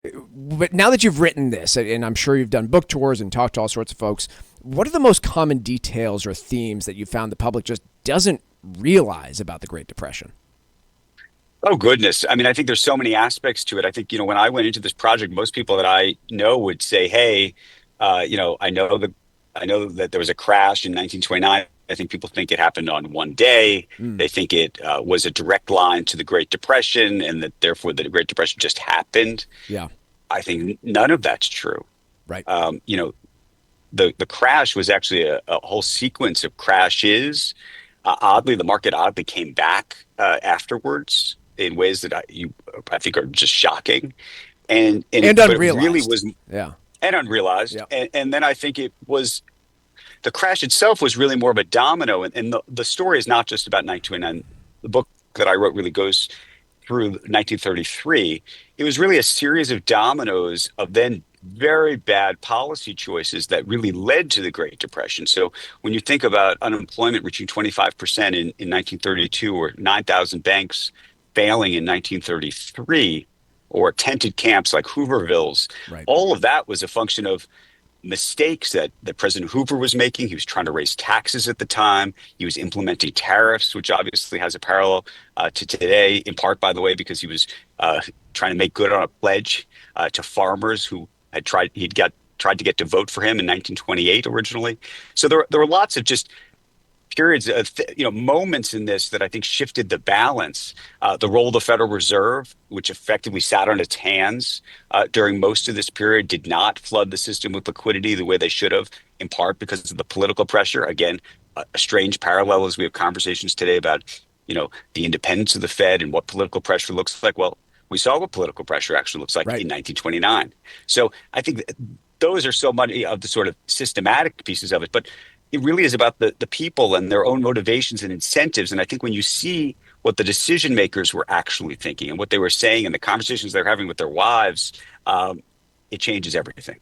But now that you've written this, and I'm sure you've done book tours and talked to all sorts of folks, what are the most common details or themes that you found the public just doesn't realize about the Great Depression? Oh goodness. I mean, I think there's so many aspects to it. I think, when I went into this project, most people that I know would say, "Hey, I know that there was a crash in 1929. I think people think it happened on one day. Mm, They think it was a direct line to the Great Depression, and that therefore the Great Depression just happened." yeah, I think none of that's true. right. Um, you know, the crash was actually a whole sequence of crashes. Oddly, the market oddly came back afterwards in ways that I think are just shocking. And But it really unrealized. was Yeah, and unrealized. yeah, And then I think it was the crash itself was really more of a domino. And the story is not just about 1929. The book that I wrote really goes through 1933. It was really a series of dominoes of then very bad policy choices that really led to the Great Depression. So when you think about unemployment reaching 25% in 1932, or 9,000 banks failing in 1933, or tented camps like Hoovervilles, right. all of that was a function of mistakes that President Hoover was making. He was trying to raise taxes at the time. He was implementing tariffs, which obviously has a parallel to today, in part, by the way, because he was trying to make good on a pledge to farmers who tried to get to vote for him in 1928 originally. So there were lots of just periods of moments in this that I think shifted the balance. The role of the Federal Reserve, which effectively sat on its hands during most of this period, did not flood the system with liquidity the way they should have, in part because of the political pressure. Again, a strange parallel as we have conversations today about the independence of the Fed and what political pressure looks like. Well, we saw what political pressure actually looks like Right. in 1929. So I think those are so many of the sort of systematic pieces of it. But it really is about the people and their own motivations and incentives. And I think when you see what the decision makers were actually thinking and what they were saying and the conversations they're having with their wives, it changes everything.